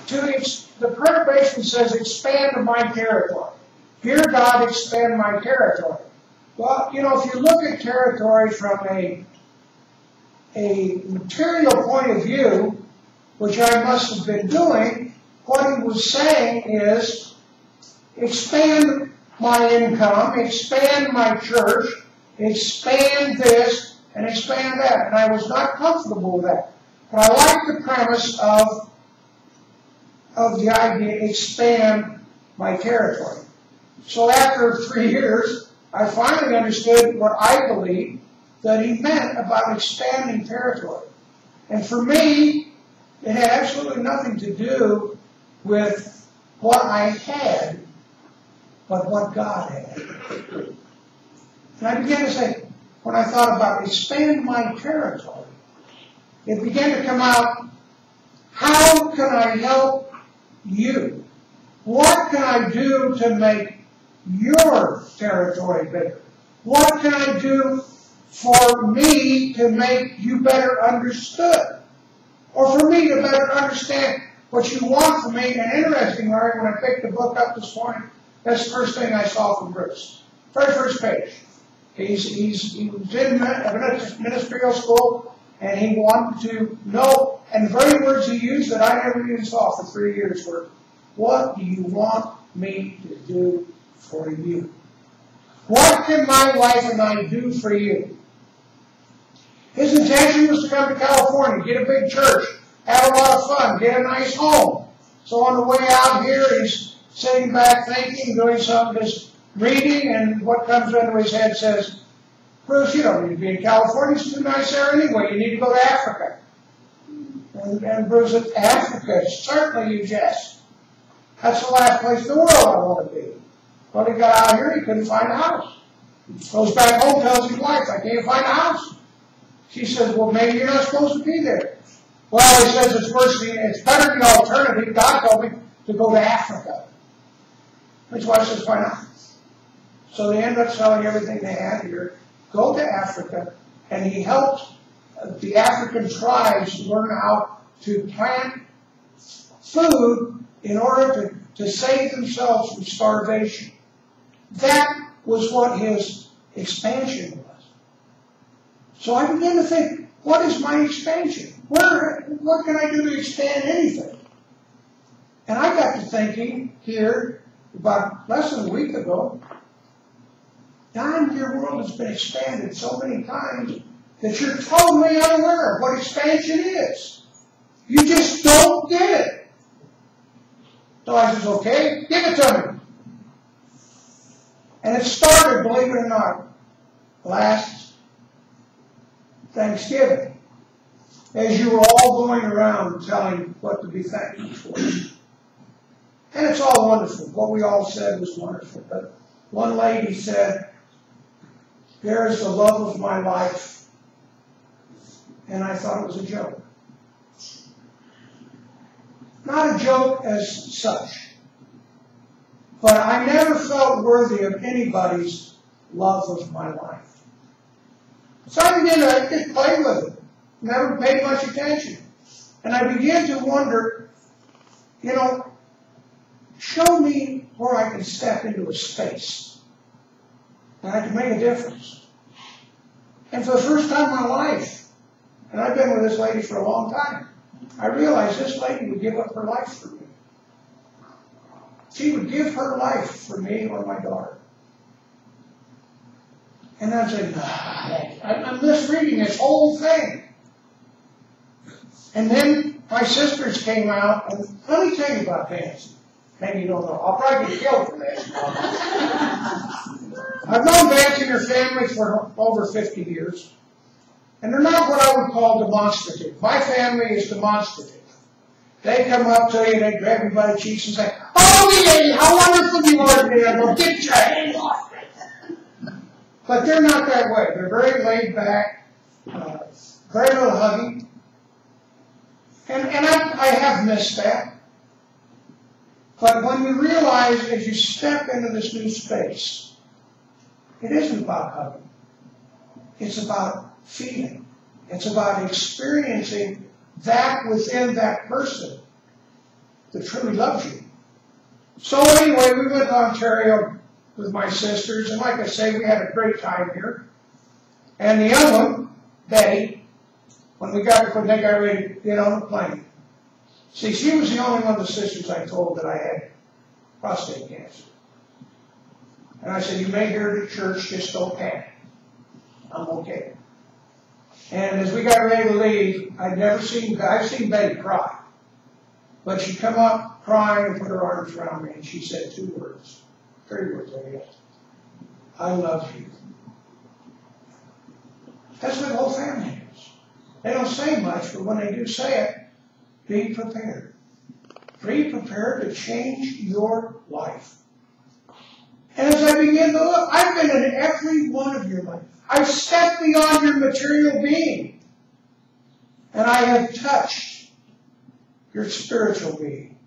The preparation says, expand my territory. Here, God, expand my territory. Well, you know, if you look at territory from a material point of view, which I must have been doing, what he was saying is, expand my income, expand my church, expand this, and expand that. And I was not comfortable with that. But I like the premise of the idea, expand my territory. So after 3 years, I finally understood what I believe that he meant about expanding territory. And for me, it had absolutely nothing to do with what I had, but what God had. And I began to say, when I thought about expand my territory, it began to come out, how can I help you? What can I do to make your territory bigger? What can I do for me to make you better understood? Or for me to better understand what you want from me? And interesting, Larry, when I picked the book up this morning, that's the first thing I saw from Bruce. Very first page. He was in ministerial school, and he wanted to know, and the very words he used that I never even saw for 3 years were, what do you want me to do for you? What can my wife and I do for you? His intention was to come to California, get a big church, have a lot of fun, get a nice home. So on the way out here, he's sitting back thinking, doing some of his reading, and what comes into his head says, Bruce, you don't need to be in California. It's too nice there anyway. You need to go to Africa. And Bruce said, Africa? Certainly, you jest. That's the last place in the world I want to be. Well, he got out here, he couldn't find a house. Goes back home, tells his wife, I can't find a house. She says, well, maybe you're not supposed to be there. Well, he says, it's better than the alternative. God told me to go to Africa. His wife says, why not? So they end up selling everything they had here, go to Africa, and he helped the African tribes learn how to plant food in order to save themselves from starvation. That was what his expansion was. So I began to think, what is my expansion? What can I do to expand anything? And I got to thinking here about less than a week ago, Don, your world has been expanded so many times that you're totally unaware of what expansion is. You just don't get it. So I says, okay, give it to me. And it started, believe it or not, last Thanksgiving, as you were all going around telling what to be thankful for. And it's all wonderful. What we all said was wonderful. But one lady said, there is the love of my life. And I thought it was a joke. Not a joke as such. But I never felt worthy of anybody's love of my life. So I began to just play with it. Never paid much attention. And I began to wonder, you know, show me where I can step into a space and I can make a difference. And for the first time in my life, and I've been with this lady for a long time, I realized this lady would give up her life for me. She would give her life for me or my daughter. And I'm saying, I'm misreading this whole thing. And then my sisters came out, and let me tell you about dancing. Maybe you don't know. I'll probably get killed for this. I've known Vance and her family for over 50 years. And they're not what I would call demonstrative. My family is demonstrative. They come up to you, they grab you by the cheeks and say, oh, yeah, how wonderful you are today. I go, get your hands off. But they're not that way. They're very laid back, very little hugging. And I have missed that. But when you realize as you step into this new space, it isn't about hugging. It's about feeling. It's about experiencing that within that person that truly loves you. So anyway, we went to Ontario with my sisters, and like I say, we had a great time here. And the young one, Betty, when they got ready to get on the plane, see, she was the only one of the sisters I told that I had prostate cancer. And I said, you may hear it at church, just don't panic. I'm okay. And as we got ready to leave, I've seen Betty cry. But she come up crying and put her arms around me, and she said 3 words, I guess. I love you. That's what the whole family is. They don't say much, but when they do say it, be prepared. Be prepared to change your life. And as I begin to look, I've been in every one of your lives. I've stepped beyond your material being. And I have touched your spiritual being.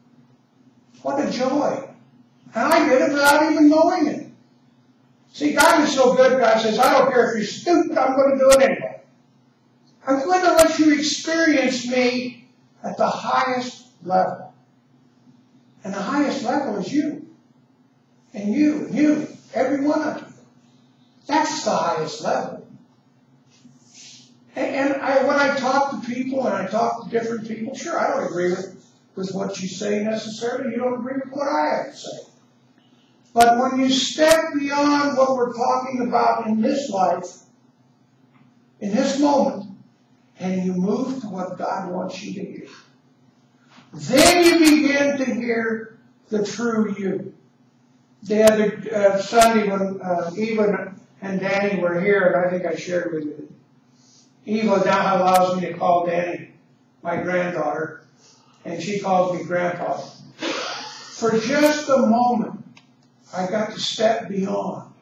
What a joy. And I did it without even knowing it. See, God is so good, God says, I don't care if you're stupid, I'm going to do it anyway. I'm going to let you experience me at the highest level. And the highest level is you. And you, every one of you. That's the highest level. And when I talk to people and I talk to different people, sure, I don't agree with what you say necessarily. You don't agree with what I have to say. But when you step beyond what we're talking about in this life, in this moment, and you move to what God wants you to hear, then you begin to hear the true you. The other Sunday when Eva and Danny were here, and I think I shared with you, Eva now allows me to call Danny my granddaughter, and she calls me Grandpa. For just a moment, I got to step beyond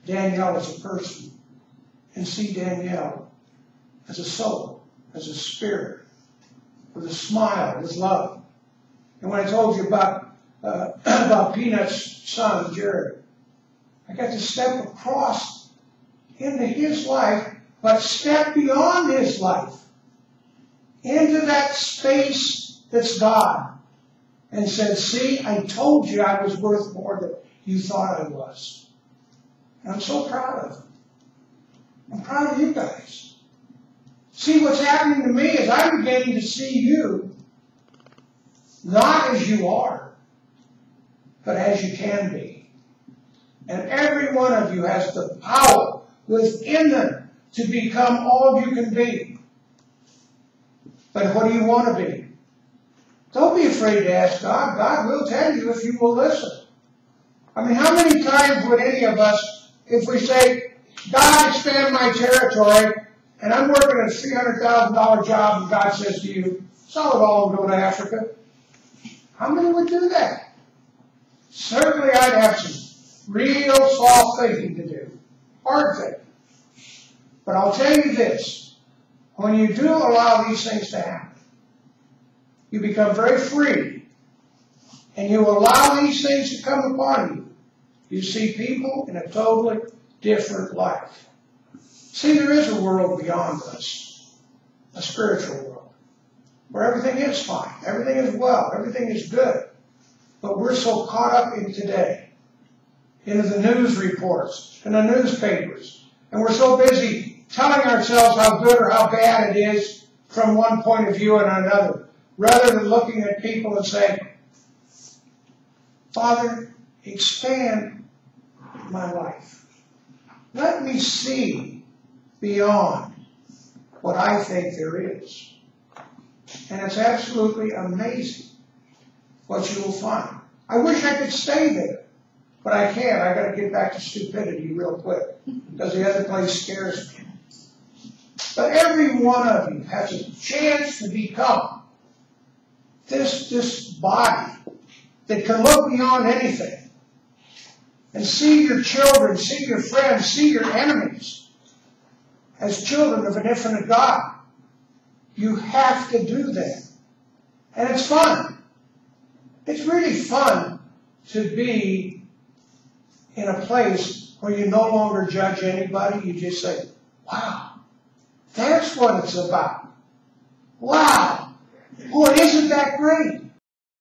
Danielle as a person and see Danielle as a soul, as a spirit, with a smile, with love. And when I told you about Peanut's son, Jared, I got to step across into his life, but step beyond his life into that space that's God. And said, see, I told you I was worth more than you thought I was. And I'm so proud of him. I'm proud of you guys. See, what's happening to me is I'm beginning to see you not as you are, but as you can be. And every one of you has the power within them to become all you can be. But what do you want to be? Don't be afraid to ask God. God will tell you if you will listen. I mean, how many times would any of us, if we say, God, expand my territory, and I'm working a $300,000 job, and God says to you, sell it all and go to Africa. How many would do that? Certainly I'd have some real soft thinking to do. Hard thinking. But I'll tell you this. When you do allow these things to happen, you become very free, and you allow these things to come upon you. You see people in a totally different life. See, there is a world beyond us, a spiritual world, where everything is fine, everything is well, everything is good. But we're so caught up in today, into the news reports, and the newspapers, and we're so busy telling ourselves how good or how bad it is from one point of view and another, rather than looking at people and saying, Father, expand my life. Let me see beyond what I think there is. And it's absolutely amazing what you will find. I wish I could stay there, but I can't. I got to get back to stupidity real quick, because the other place scares me. But every one of you has a chance to become this body that can look beyond anything and see your children, see your friends, see your enemies as children of an infinite God. You have to do that. And it's fun. It's really fun to be in a place where you no longer judge anybody. You just say, wow, that's what it's about. Wow. Boy, isn't that great?